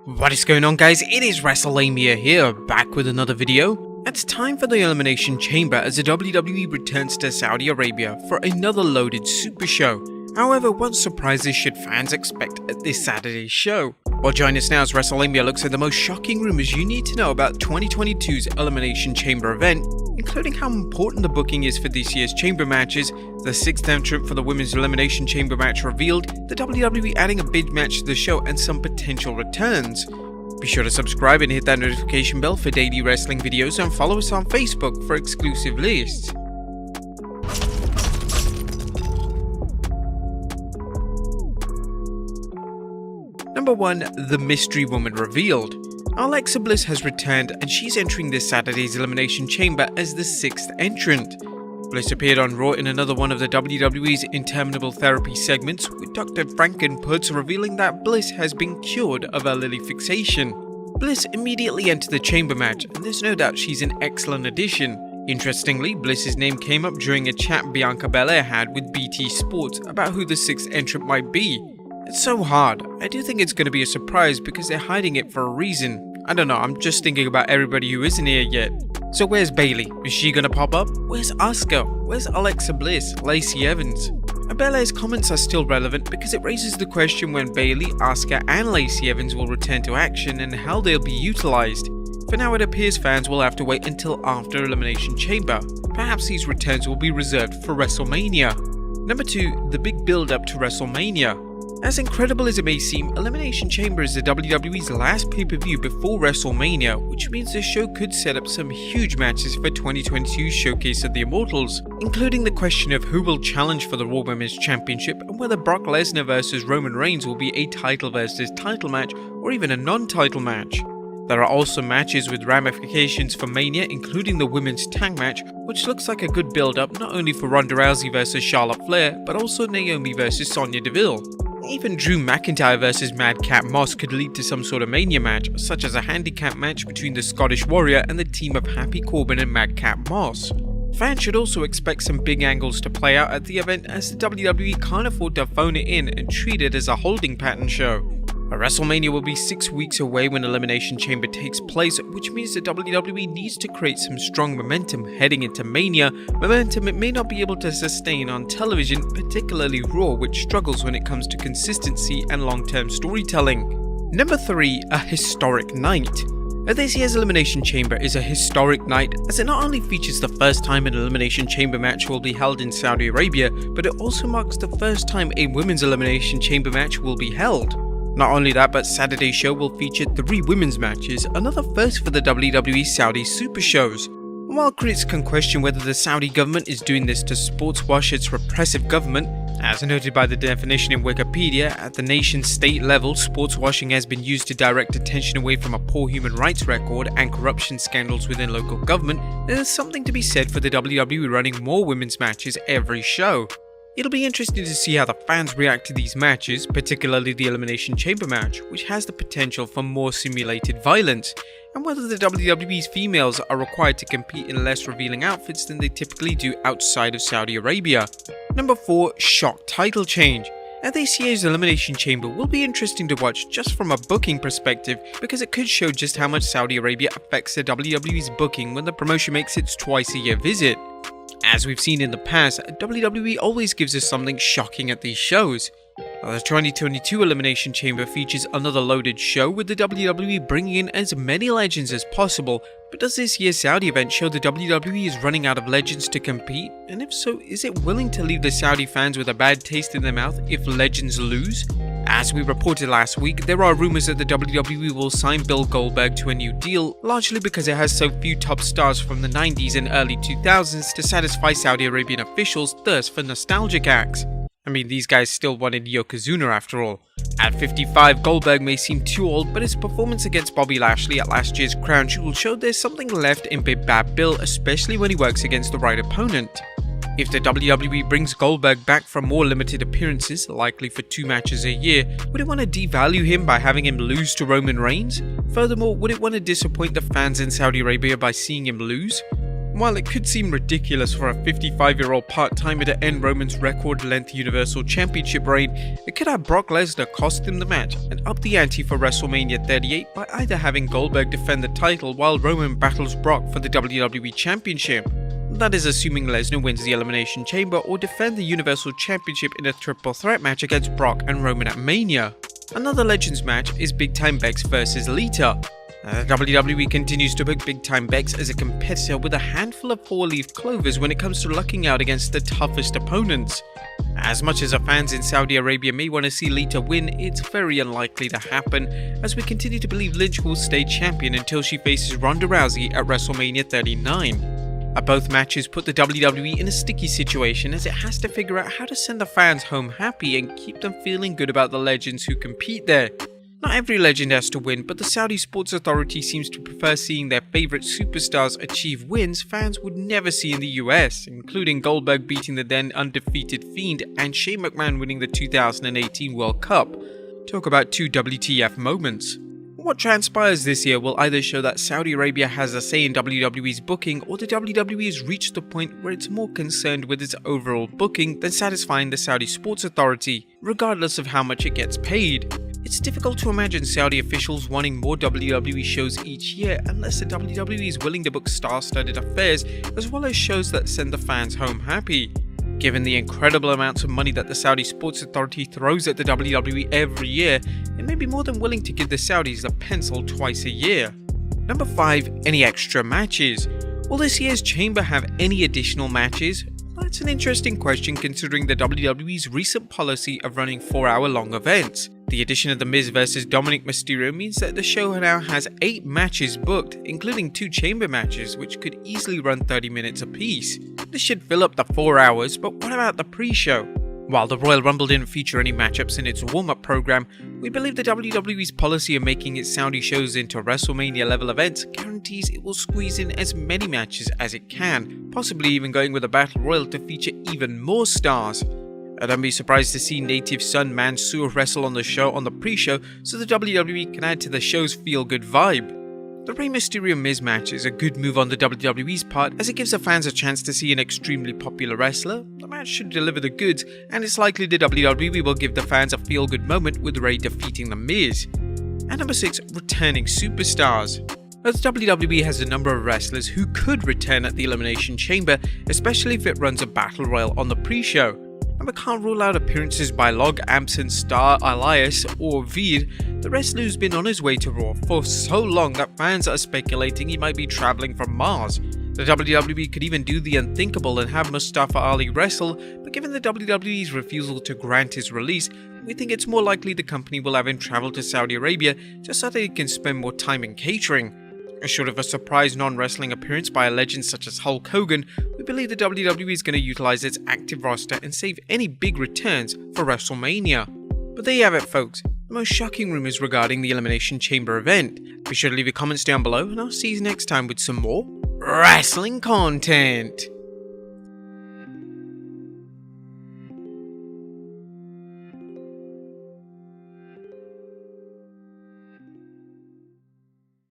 What is going on, guys? It is WrestleMania here, back with another video. It's time for the Elimination Chamber as the WWE returns to Saudi Arabia for another loaded super show. However, what surprises should fans expect at this Saturday's show? Well, join us now as WrestleMania looks at the most shocking rumors you need to know about 2022's Elimination Chamber event, including how important the booking is for this year's Chamber matches, the 6th entrant for the Women's Elimination Chamber match revealed, the WWE adding a big match to the show, and some potential returns. Be sure to subscribe and hit that notification bell for daily wrestling videos, and follow us on Facebook for exclusive lists. Number 1. The Mystery Woman revealed. Alexa Bliss has returned and she's entering this Saturday's Elimination Chamber as the 6th entrant. Bliss appeared on Raw in another one of the WWE's interminable therapy segments, with Dr. Frankenputz revealing that Bliss has been cured of her Lily fixation. Bliss immediately entered the chamber match, and there's no doubt she's an excellent addition. Interestingly, Bliss's name came up during a chat Bianca Belair had with BT Sports about who the 6th entrant might be. It's so hard. I do think it's going to be a surprise because they're hiding it for a reason. I don't know, I'm just thinking about everybody who isn't here yet. So where's Bayley? Is she gonna pop up? Where's Asuka? Where's Alexa Bliss? Lacey Evans? And Belair's comments are still relevant because it raises the question when Bayley, Asuka and Lacey Evans will return to action and how they'll be utilized. For now, it appears fans will have to wait until after Elimination Chamber. Perhaps these returns will be reserved for WrestleMania. Number 2. The big build up to WrestleMania. As incredible as it may seem, Elimination Chamber is the WWE's last pay-per-view before WrestleMania, which means the show could set up some huge matches for 2022's Showcase of the Immortals, including the question of who will challenge for the Raw Women's Championship and whether Brock Lesnar vs Roman Reigns will be a title versus title match or even a non-title match. There are also matches with ramifications for Mania, including the women's tag match, which looks like a good build-up not only for Ronda Rousey vs Charlotte Flair, but also Naomi vs Sonya Deville. Even Drew McIntyre vs Madcap Moss could lead to some sort of Mania match, such as a handicap match between the Scottish Warrior and the team of Happy Corbin and Madcap Moss. Fans should also expect some big angles to play out at the event, as the WWE can't afford to phone it in and treat it as a holding pattern show. WrestleMania will be 6 weeks away when Elimination Chamber takes place, which means the WWE needs to create some strong momentum heading into Mania, momentum it may not be able to sustain on television, particularly Raw, which struggles when it comes to consistency and long-term storytelling. Number 3. A historic night. This year's Elimination Chamber is a historic night, as it not only features the first time an Elimination Chamber match will be held in Saudi Arabia, but it also marks the first time a Women's Elimination Chamber match will be held. Not only that, but Saturday's show will feature 3 women's matches, another first for the WWE Saudi Super Shows. While critics can question whether the Saudi government is doing this to sportswash its repressive government, as noted by the definition in Wikipedia, at the nation-state level, sportswashing has been used to direct attention away from a poor human rights record and corruption scandals within local government, there's something to be said for the WWE running more women's matches every show. It'll be interesting to see how the fans react to these matches, particularly the Elimination Chamber match, which has the potential for more simulated violence, and whether the WWE's females are required to compete in less revealing outfits than they typically do outside of Saudi Arabia. Number 4. Shock title change. This year's Elimination Chamber will be interesting to watch just from a booking perspective, because it could show just how much Saudi Arabia affects the WWE's booking when the promotion makes its twice-a-year visit. As we've seen in the past, WWE always gives us something shocking at these shows. The 2022 Elimination Chamber features another loaded show, with the WWE bringing in as many legends as possible, but does this year's Saudi event show the WWE is running out of legends to compete? And if so, is it willing to leave the Saudi fans with a bad taste in their mouth if legends lose? As we reported last week, there are rumors that the WWE will sign Bill Goldberg to a new deal, largely because it has so few top stars from the 90s and early 2000s to satisfy Saudi Arabian officials' thirst for nostalgic acts. I mean, these guys still wanted Yokozuna after all. At 55, Goldberg may seem too old, but his performance against Bobby Lashley at last year's Crown Jewel showed there's something left in Big Bad Bill, especially when he works against the right opponent. If the WWE brings Goldberg back for more limited appearances, likely for 2 matches a year, would it want to devalue him by having him lose to Roman Reigns? Furthermore, would it want to disappoint the fans in Saudi Arabia by seeing him lose? While it could seem ridiculous for a 55-year-old part-timer to end Roman's record-length Universal Championship reign, it could have Brock Lesnar cost him the match and up the ante for WrestleMania 38 by either having Goldberg defend the title while Roman battles Brock for the WWE Championship. That is assuming Lesnar wins the Elimination Chamber or defend the Universal Championship in a triple threat match against Brock and Roman at Mania. Another Legends match is Big Time Bex vs Lita. WWE continues to book Big Time Bex as a competitor with a handful of four-leaf clovers when it comes to lucking out against the toughest opponents. As much as our fans in Saudi Arabia may want to see Lita win, it's very unlikely to happen, as we continue to believe Lynch will stay champion until she faces Ronda Rousey at WrestleMania 39. Both matches put the WWE in a sticky situation as it has to figure out how to send the fans home happy and keep them feeling good about the legends who compete there. Not every legend has to win, but the Saudi Sports Authority seems to prefer seeing their favourite superstars achieve wins fans would never see in the US, including Goldberg beating the then undefeated Fiend and Shane McMahon winning the 2018 World Cup. Talk about two WTF moments. What transpires this year will either show that Saudi Arabia has a say in WWE's booking, or the WWE has reached the point where it's more concerned with its overall booking than satisfying the Saudi Sports Authority, regardless of how much it gets paid. It's difficult to imagine Saudi officials wanting more WWE shows each year unless the WWE is willing to book star-studded affairs as well as shows that send the fans home happy. Given the incredible amounts of money that the Saudi Sports Authority throws at the WWE every year, it may be more than willing to give the Saudis a pencil twice a year. Number 5. Any extra matches? Will this year's Chamber have any additional matches? That's an interesting question considering the WWE's recent policy of running 4-hour-long events. The addition of The Miz vs Dominic Mysterio means that the show now has 8 matches booked, including 2 chamber matches, which could easily run 30 minutes apiece. This should fill up the 4 hours, but what about the pre-show? While the Royal Rumble didn't feature any matchups in its warm-up program, we believe the WWE's policy of making its Saudi shows into WrestleMania-level events guarantees it will squeeze in as many matches as it can, possibly even going with a Battle Royal to feature even more stars. Don't be surprised to see native son Mansoor wrestle on the show on the pre-show so the WWE can add to the show's feel-good vibe. The Rey Mysterio Miz match is a good move on the WWE's part as it gives the fans a chance to see an extremely popular wrestler. The match should deliver the goods, and it's likely the WWE will give the fans a feel-good moment with Rey defeating The Miz. And number 6, returning superstars. As WWE has a number of wrestlers who could return at the Elimination Chamber, especially if it runs a Battle Royal on the pre-show. And we can't rule out appearances by Log, Amson, Star, Elias or Veer, the wrestler who's been on his way to Raw for so long that fans are speculating he might be travelling from Mars. The WWE could even do the unthinkable and have Mustafa Ali wrestle, but given the WWE's refusal to grant his release, we think it's more likely the company will have him travel to Saudi Arabia just so that he can spend more time in catering. Short of a surprise non-wrestling appearance by a legend such as Hulk Hogan, we believe the WWE is going to utilize its active roster and save any big returns for WrestleMania. But there you have it, folks, the most shocking rumors regarding the Elimination Chamber event. Be sure to leave your comments down below and I'll see you next time with some more wrestling content.